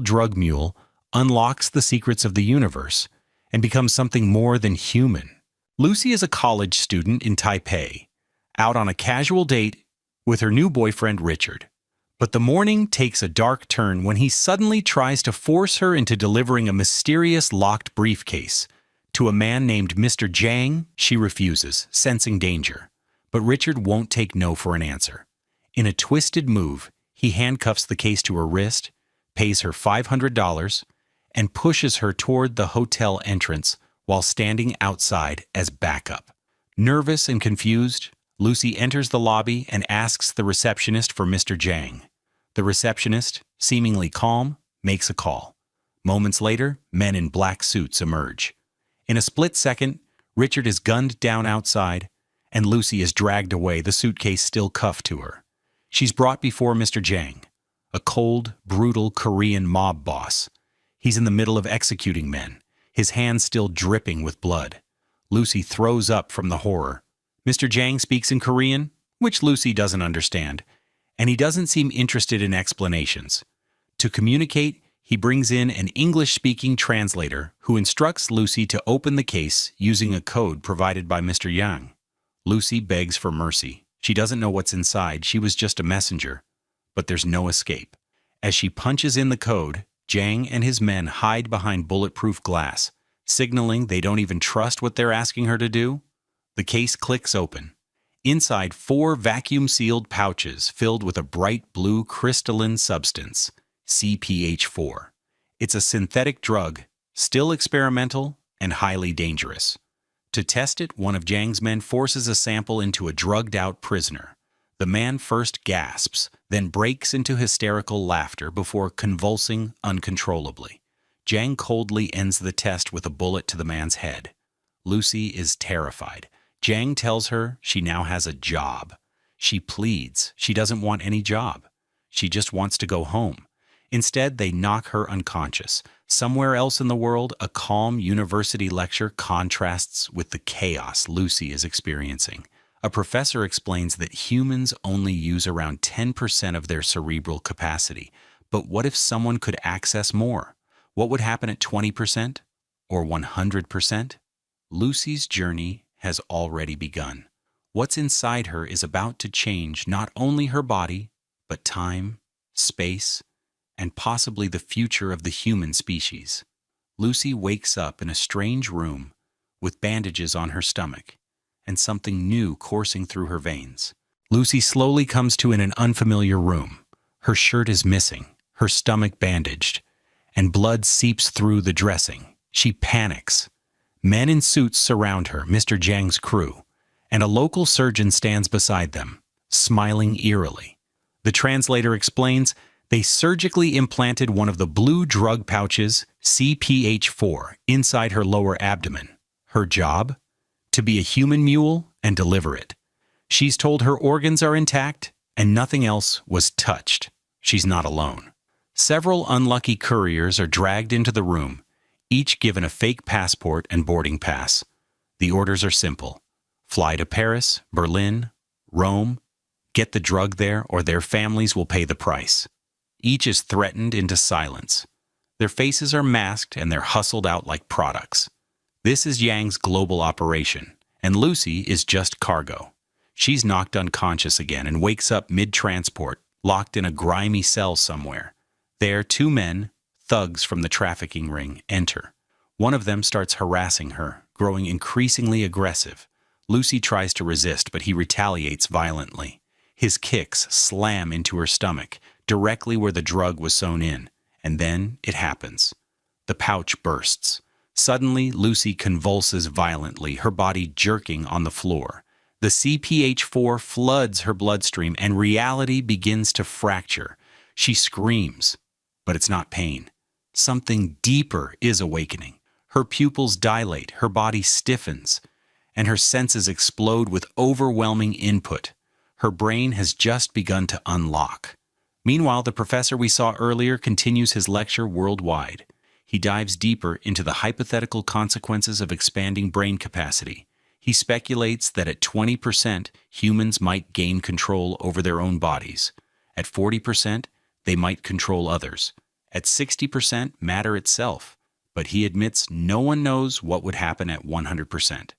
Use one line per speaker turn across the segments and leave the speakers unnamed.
drug mule unlocks the secrets of the universe and becomes something more than human. Lucy is a college student in Taipei, out on a casual date with her new boyfriend Richard. But the morning takes a dark turn when he suddenly tries to force her into delivering a mysterious locked briefcase. To a man named Mr. Zhang, she refuses, sensing danger. But Richard won't take no for an answer. In a twisted move, he handcuffs the case to her wrist, pays her $500, and pushes her toward the hotel entrance while standing outside as backup. Nervous and confused, Lucy enters the lobby and asks the receptionist for Mr. Zhang. The receptionist, seemingly calm, makes a call. Moments later, men in black suits emerge. In a split second, Richard is gunned down outside, and Lucy is dragged away, the suitcase still cuffed to her. She's brought before Mr. Zhang, a cold, brutal Korean mob boss. He's in the middle of executing men, his hands still dripping with blood. Lucy throws up from the horror. Mr. Zhang speaks in Korean, which Lucy doesn't understand, and he doesn't seem interested in explanations. To communicate, he brings in an English-speaking translator who instructs Lucy to open the case using a code provided by Mr. Yang. Lucy begs for mercy. She doesn't know what's inside, she was just a messenger. But there's no escape. As she punches in the code, Zhang and his men hide behind bulletproof glass, signaling they don't even trust what they're asking her to do. The case clicks open. Inside 4 vacuum-sealed pouches filled with a bright blue crystalline substance, CPH4. It's a synthetic drug, still experimental and highly dangerous. To test it, one of Zhang's men forces a sample into a drugged-out prisoner. The man first gasps, then breaks into hysterical laughter before convulsing uncontrollably. Zhang coldly ends the test with a bullet to the man's head. Lucy is terrified. Zhang tells her she now has a job. She pleads she doesn't want any job. She just wants to go home. Instead, they knock her unconscious. Somewhere else in the world, a calm university lecture contrasts with the chaos Lucy is experiencing. A professor explains that humans only use around 10% of their cerebral capacity. But what if someone could access more? What would happen at 20% or 100%? Lucy's journey has already begun. What's inside her is about to change not only her body, but time, space, and possibly the future of the human species. Lucy wakes up in a strange room with bandages on her stomach and something new coursing through her veins. Lucy slowly comes to in an unfamiliar room. Her shirt is missing, her stomach bandaged, and blood seeps through the dressing. She panics. Men in suits surround her, Mr. Zhang's crew, and a local surgeon stands beside them, smiling eerily. The translator explains they surgically implanted one of the blue drug pouches, CPH4, inside her lower abdomen. Her job? To be a human mule and deliver it. She's told her organs are intact and nothing else was touched. She's not alone. Several unlucky couriers are dragged into the room, each given a fake passport and boarding pass. The orders are simple. Fly to Paris, Berlin, Rome, get the drug there or their families will pay the price. Each is threatened into silence. Their faces are masked and they're hustled out like products. This is Yang's global operation, and Lucy is just cargo. She's knocked unconscious again and wakes up mid-transport, locked in a grimy cell somewhere. There, 2 men, thugs from the trafficking ring, enter. One of them starts harassing her, growing increasingly aggressive. Lucy tries to resist, but he retaliates violently. His kicks slam into her stomach, directly where the drug was sewn in, and then it happens. The pouch bursts. Suddenly, Lucy convulses violently, her body jerking on the floor. The CPH4 floods her bloodstream, and reality begins to fracture. She screams, but it's not pain. Something deeper is awakening. Her pupils dilate, her body stiffens, and her senses explode with overwhelming input. Her brain has just begun to unlock. Meanwhile, the professor we saw earlier continues his lecture worldwide. He dives deeper into the hypothetical consequences of expanding brain capacity. He speculates that at 20%, humans might gain control over their own bodies. At 40%, they might control others. at 60% matter itself, but he admits no one knows what would happen at 100%.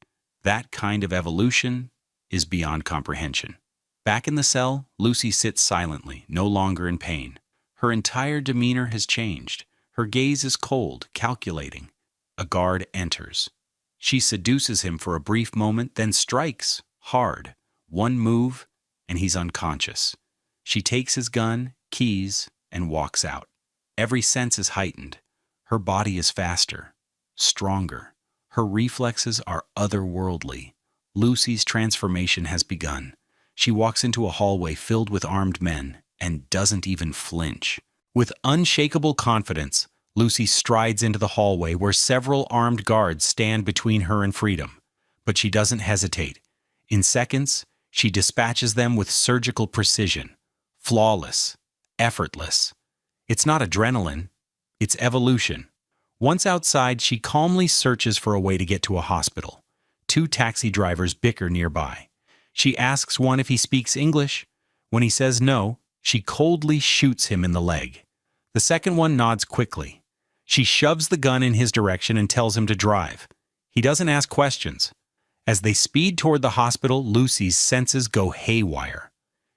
That kind of evolution is beyond comprehension. Back in the cell, Lucy sits silently, no longer in pain. Her entire demeanor has changed. Her gaze is cold, calculating. A guard enters. She seduces him for a brief moment, then strikes, hard. One move, and he's unconscious. She takes his gun, keys, and walks out. Every sense is heightened. Her body is faster, stronger. Her reflexes are otherworldly. Lucy's transformation has begun. She walks into a hallway filled with armed men and doesn't even flinch. With unshakable confidence, Lucy strides into the hallway where several armed guards stand between her and freedom. But she doesn't hesitate. In seconds, she dispatches them with surgical precision. Flawless, effortless. It's not adrenaline, it's evolution. Once outside, she calmly searches for a way to get to a hospital. Two taxi drivers bicker nearby. She asks one if he speaks English. When he says no, she coldly shoots him in the leg. The second one nods quickly. She shoves the gun in his direction and tells him to drive. He doesn't ask questions. As they speed toward the hospital, Lucy's senses go haywire.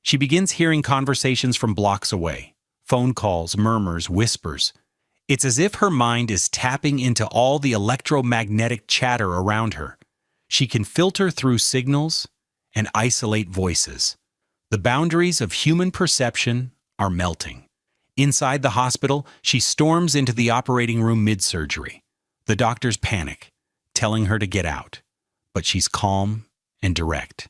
She begins hearing conversations from blocks away. Phone calls, murmurs, whispers. It's as if her mind is tapping into all the electromagnetic chatter around her. She can filter through signals and isolate voices. The boundaries of human perception are melting. Inside the hospital, she storms into the operating room mid-surgery. The doctors panic, telling her to get out. But she's calm and direct.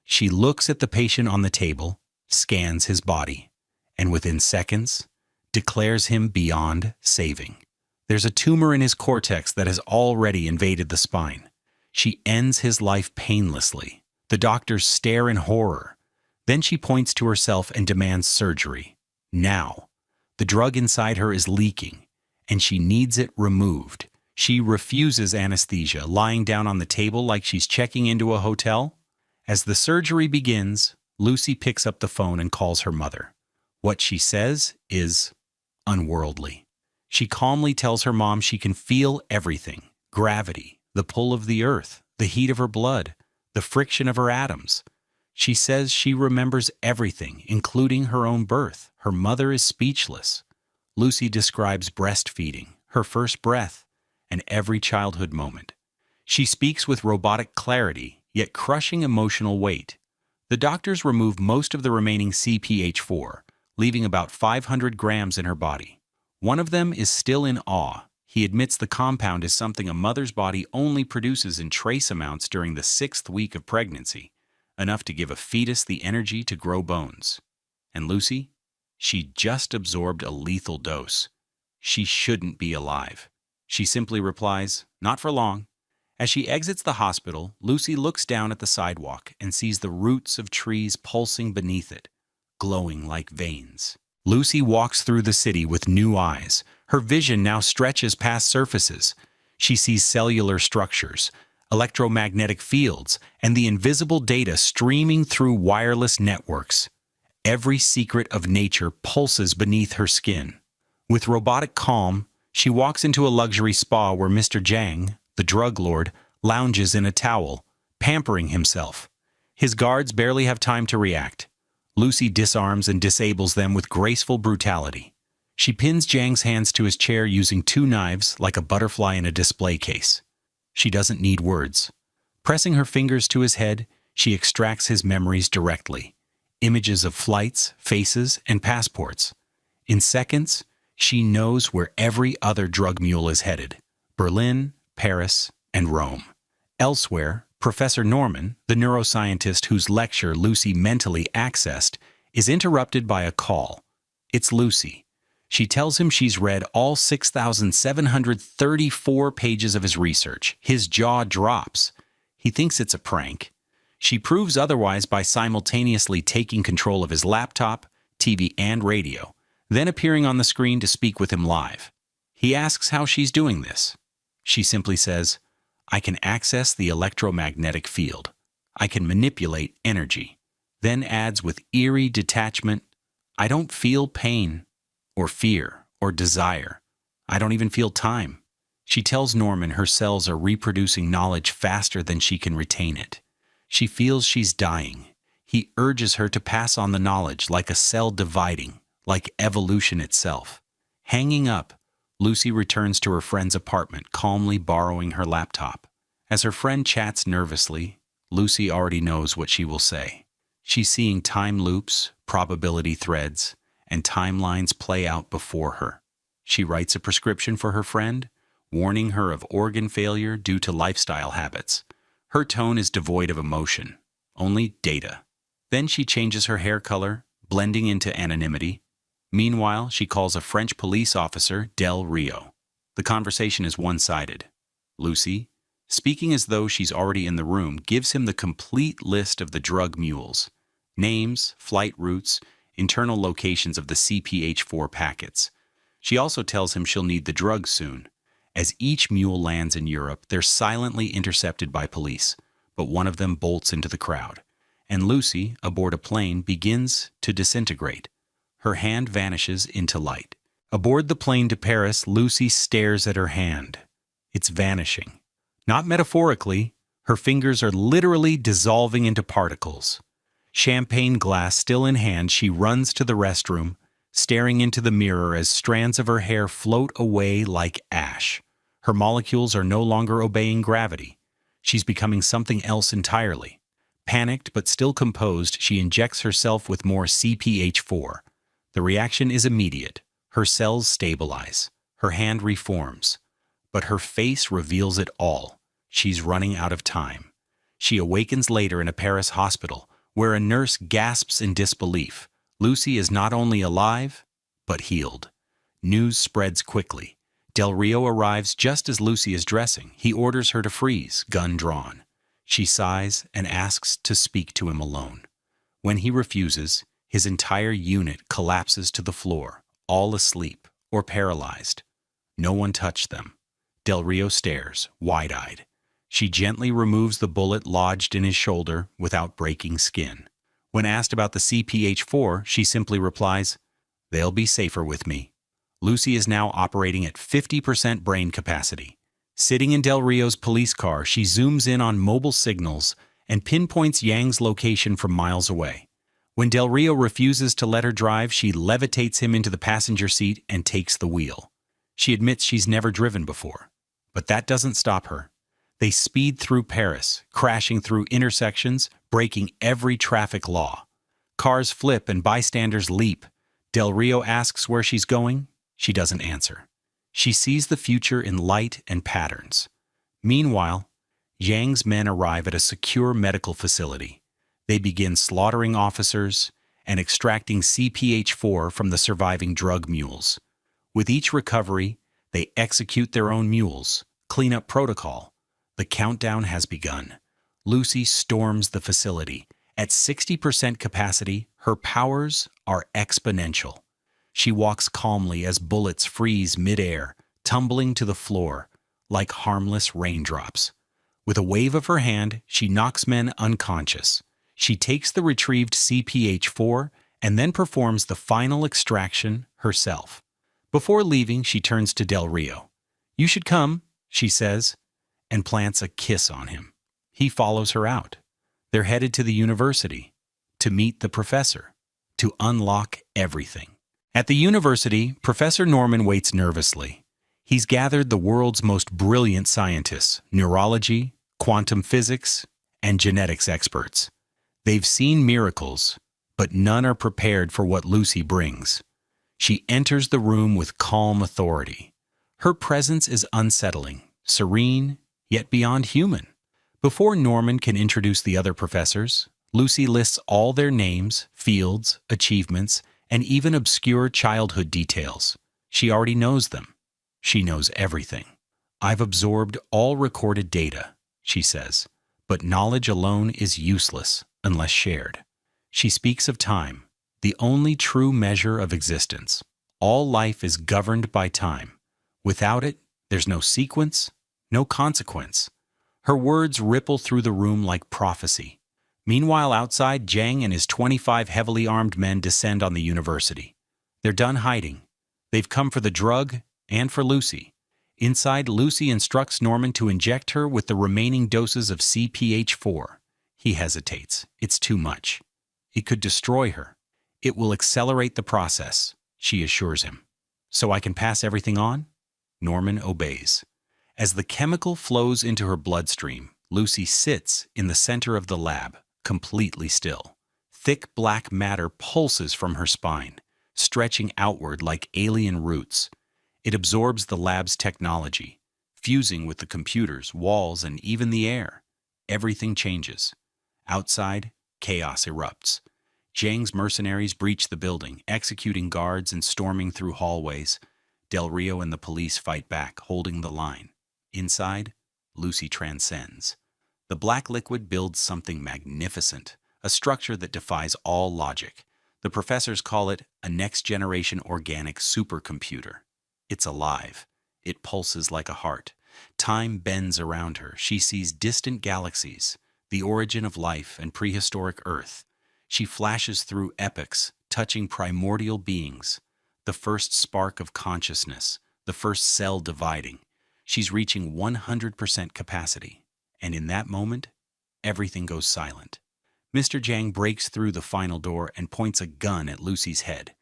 She looks at the patient on the table, scans his body, and within seconds, declares him beyond saving. There's a tumor in his cortex that has already invaded the spine. She ends his life painlessly. The doctors stare in horror. Then she points to herself and demands surgery. Now. The drug inside her is leaking, and she needs it removed. She refuses anesthesia, lying down on the table like she's checking into a hotel. As the surgery begins, Lucy picks up the phone and calls her mother. What she says is unworldly. She calmly tells her mom she can feel everything: gravity, the pull of the earth, the heat of her blood, the friction of her atoms. She says she remembers everything, including her own birth. Her mother is speechless. Lucy describes breastfeeding, her first breath, and every childhood moment. She speaks with robotic clarity, yet crushing emotional weight. The doctors remove most of the remaining CPH4, leaving about 500 grams in her body. One of them is still in awe. He admits the compound is something a mother's body only produces in trace amounts during the 6th week of pregnancy, enough to give a fetus the energy to grow bones. And Lucy? She just absorbed a lethal dose. She shouldn't be alive. She simply replies, "Not for long." As she exits the hospital, Lucy looks down at the sidewalk and sees the roots of trees pulsing beneath it, glowing like veins. Lucy walks through the city with new eyes. Her vision now stretches past surfaces. She sees cellular structures, electromagnetic fields, and the invisible data streaming through wireless networks. Every secret of nature pulses beneath her skin. With robotic calm, she walks into a luxury spa where Mr. Zhang, the drug lord, lounges in a towel, pampering himself. His guards barely have time to react. Lucy disarms and disables them with graceful brutality. She pins Zhang's hands to his chair using 2 knives like a butterfly in a display case. She doesn't need words. Pressing her fingers to his head, she extracts his memories directly. Images of flights, faces, and passports. In seconds, she knows where every other drug mule is headed: Berlin, Paris, and Rome. Elsewhere, Professor Norman, the neuroscientist whose lecture Lucy mentally accessed, is interrupted by a call. It's Lucy. She tells him she's read all 6,734 pages of his research. His jaw drops. He thinks it's a prank. She proves otherwise by simultaneously taking control of his laptop, TV, and radio, then appearing on the screen to speak with him live. He asks how she's doing this. She simply says, "I can access the electromagnetic field. I can manipulate energy." Then adds with eerie detachment, "I don't feel pain or fear or desire. I don't even feel time. She tells Norman her cells are reproducing knowledge faster than she can retain it. She feels she's dying. He urges her to pass on the knowledge like a cell dividing, like evolution itself. Hanging up, Lucy returns to her friend's apartment, calmly borrowing her laptop. As her friend chats nervously, Lucy already knows what she will say. She's seeing time loops, probability threads, and timelines play out before her. She writes a prescription for her friend, warning her of organ failure due to lifestyle habits. Her tone is devoid of emotion, only data. Then she changes her hair color, blending into anonymity. Meanwhile, she calls a French police officer, Del Rio. The conversation is one-sided. Lucy, speaking as though she's already in the room, gives him the complete list of the drug mules. Names, flight routes, internal locations of the CPH-4 packets. She also tells him she'll need the drugs soon. As each mule lands in Europe, they're silently intercepted by police, but one of them bolts into the crowd. And Lucy, aboard a plane, begins to disintegrate. Her hand vanishes into light. Aboard the plane to Paris, Lucy stares at her hand. It's vanishing. Not metaphorically, her fingers are literally dissolving into particles. Champagne glass still in hand, she runs to the restroom, staring into the mirror as strands of her hair float away like ash. Her molecules are no longer obeying gravity. She's becoming something else entirely. Panicked but still composed, she injects herself with more CPH-4. The reaction is immediate. Her cells stabilize. Her hand reforms. But her face reveals it all. She's running out of time. She awakens later in a Paris hospital, where a nurse gasps in disbelief. Lucy is not only alive, but healed. News spreads quickly. Del Rio arrives just as Lucy is dressing. He orders her to freeze, gun drawn. She sighs and asks to speak to him alone. When he refuses, his entire unit collapses to the floor, all asleep or paralyzed. No one touched them. Del Rio stares, wide-eyed. She gently removes the bullet lodged in his shoulder without breaking skin. When asked about the CPH-4, she simply replies, "They'll be safer with me." Lucy is now operating at 50% brain capacity. Sitting in Del Rio's police car, she zooms in on mobile signals and pinpoints Yang's location from miles away. When Del Rio refuses to let her drive, she levitates him into the passenger seat and takes the wheel. She admits she's never driven before, but that doesn't stop her. They speed through Paris, crashing through intersections, breaking every traffic law. Cars flip and bystanders leap. Del Rio asks where she's going. She doesn't answer. She sees the future in light and patterns. Meanwhile, Yang's men arrive at a secure medical facility. They begin slaughtering officers and extracting CPH-4 from the surviving drug mules. With each recovery, they execute their own mules, clean up protocol. The countdown has begun. Lucy storms the facility. At 60% capacity, her powers are exponential. She walks calmly as bullets freeze midair, tumbling to the floor like harmless raindrops. With a wave of her hand, she knocks men unconscious. She takes the retrieved CPH-4 and then performs the final extraction herself. Before leaving, she turns to Del Rio. "You should come," she says, and plants a kiss on him. He follows her out. They're headed to the university to meet the professor, to unlock everything. At the university, Professor Norman waits nervously. He's gathered the world's most brilliant scientists, neurology, quantum physics, and genetics experts. They've seen miracles, but none are prepared for what Lucy brings. She enters the room with calm authority. Her presence is unsettling, serene, yet beyond human. Before Norman can introduce the other professors, Lucy lists all their names, fields, achievements, and even obscure childhood details. She already knows them. She knows everything. "I've absorbed all recorded data," she says, "but knowledge alone is useless unless shared." She speaks of time, the only true measure of existence. All life is governed by time. Without it, there's no sequence, no consequence. Her words ripple through the room like prophecy. Meanwhile, outside, Jiang and his 25 heavily armed men descend on the university. They're done hiding. They've come for the drug and for Lucy. Inside, Lucy instructs Norman to inject her with the remaining doses of CPH4. He hesitates. It's too much. It could destroy her. It will accelerate the process, she assures him. So I can pass everything on? Norman obeys. As the chemical flows into her bloodstream, Lucy sits in the center of the lab, completely still. Thick black matter pulses from her spine, stretching outward like alien roots. It absorbs the lab's technology, fusing with the computers, walls, and even the air. Everything changes. Outside, chaos erupts. Zhang's mercenaries breach the building, executing guards and storming through hallways. Del Rio and the police fight back, holding the line. Inside, Lucy transcends. The black liquid builds something magnificent, a structure that defies all logic. The professors call it a next-generation organic supercomputer. It's alive. It pulses like a heart. Time bends around her. She sees distant galaxies, the origin of life and prehistoric Earth. She flashes through epochs, touching primordial beings, the first spark of consciousness, the first cell dividing. She's reaching 100% capacity, and in that moment, everything goes silent. Mr. Zhang breaks through the final door and points a gun at Lucy's head.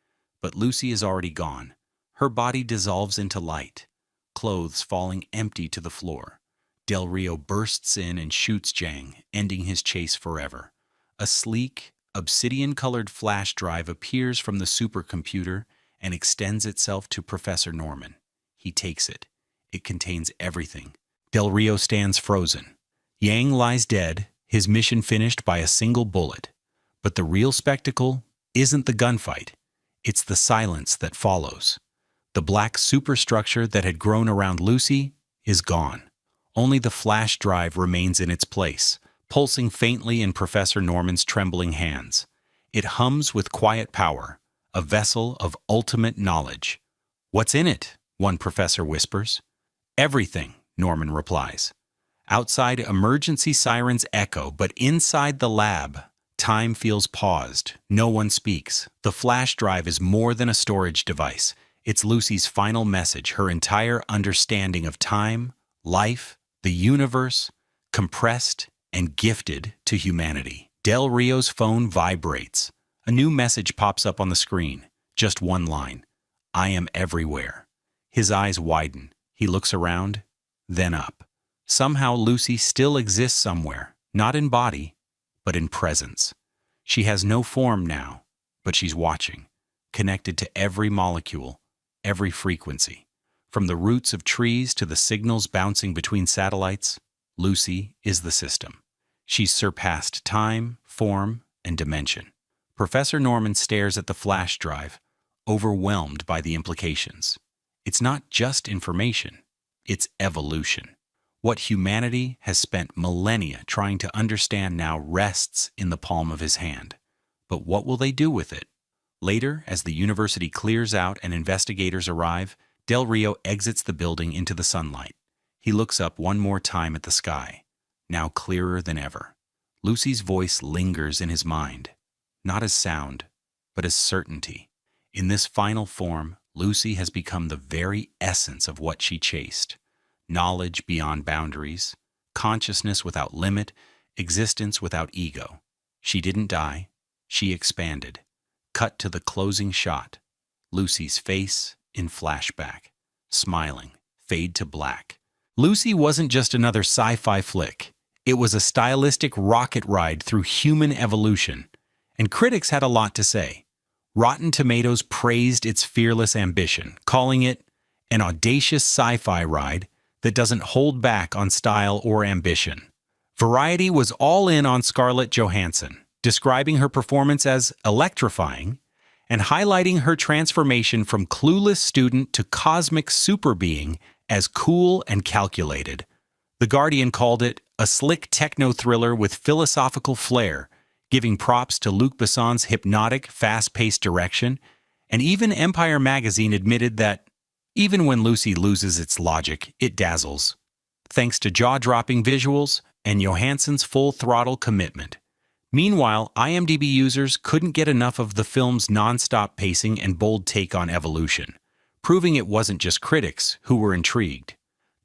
But Lucy is already gone. Her body dissolves into light, clothes falling empty to the floor. Del Rio bursts in and shoots Zhang, ending his chase forever. A sleek, obsidian-colored flash drive appears from the supercomputer and extends itself to Professor Norman. He takes it. It contains everything. Del Rio stands frozen. Yang lies dead, his mission finished by a single bullet. But the real spectacle isn't the gunfight. It's the silence that follows. The black superstructure that had grown around Lucy is gone. Only the flash drive remains in its place, pulsing faintly in Professor Norman's trembling hands. It hums with quiet power, a vessel of ultimate knowledge. "What's in it?" one professor whispers. "Everything," Norman replies. Outside, emergency sirens echo, but inside the lab, time feels paused. No one speaks. The flash drive is more than a storage device. It's Lucy's final message, her entire understanding of time, life, the universe, compressed and gifted to humanity. Del Rio's phone vibrates. A new message pops up on the screen. Just one line. "I am everywhere." His eyes widen. He looks around, then up. Somehow Lucy still exists somewhere, not in body, but in presence. She has no form now, but she's watching, connected to every molecule, every frequency. From the roots of trees to the signals bouncing between satellites, Lucy is the system. She's surpassed time, form, and dimension. Professor Norman stares at the flash drive, overwhelmed by the implications. It's not just information, it's evolution. What humanity has spent millennia trying to understand now rests in the palm of his hand. But what will they do with it? Later, as the university clears out and investigators arrive, Del Rio exits the building into the sunlight. He looks up one more time at the sky, now clearer than ever. Lucy's voice lingers in his mind, not as sound, but as certainty. In this final form, Lucy has become the very essence of what she chased. Knowledge beyond boundaries, consciousness without limit, existence without ego. She didn't die, she expanded. Cut to the closing shot. Lucy's face in flashback, smiling, fade to black. Lucy wasn't just another sci-fi flick. It was a stylistic rocket ride through human evolution. And critics had a lot to say. Rotten Tomatoes praised its fearless ambition, calling it an audacious sci-fi ride that doesn't hold back on style or ambition. Variety was all in on Scarlett Johansson, describing her performance as electrifying and highlighting her transformation from clueless student to cosmic super being as cool and calculated. The Guardian called it a slick techno-thriller with philosophical flair, giving props to Luc Besson's hypnotic, fast-paced direction, and even Empire magazine admitted that even when Lucy loses its logic, it dazzles, thanks to jaw-dropping visuals and Johansson's full-throttle commitment. Meanwhile, IMDb users couldn't get enough of the film's non-stop pacing and bold take on evolution, proving it wasn't just critics who were intrigued.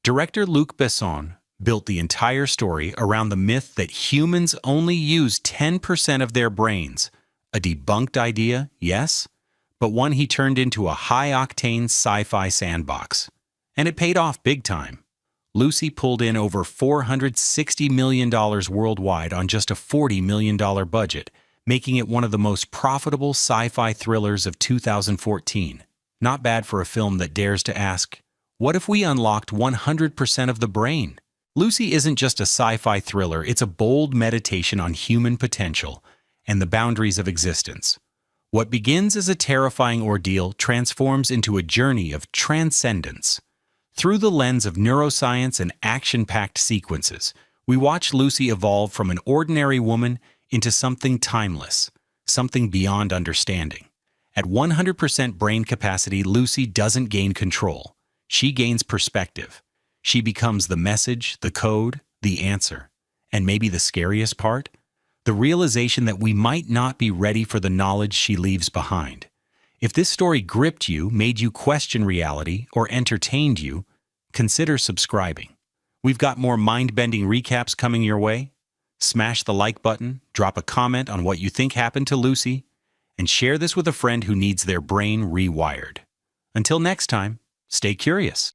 Director Luc Besson built the entire story around the myth that humans only use 10% of their brains. A debunked idea, yes, but one he turned into a high-octane sci-fi sandbox. And it paid off big time. Lucy pulled in over $460 million worldwide on just a $40 million budget, making it one of the most profitable sci-fi thrillers of 2014. Not bad for a film that dares to ask, what if we unlocked 100% of the brain? Lucy isn't just a sci-fi thriller, it's a bold meditation on human potential and the boundaries of existence. What begins as a terrifying ordeal transforms into a journey of transcendence. Through the lens of neuroscience and action-packed sequences, we watch Lucy evolve from an ordinary woman into something timeless, something beyond understanding. At 100% brain capacity, Lucy doesn't gain control. She gains perspective. She becomes the message, the code, the answer. And maybe the scariest part? The realization that we might not be ready for the knowledge she leaves behind. If this story gripped you, made you question reality, or entertained you, consider subscribing. We've got more mind-bending recaps coming your way. Smash the like button, drop a comment on what you think happened to Lucy, and share this with a friend who needs their brain rewired. Until next time, stay curious.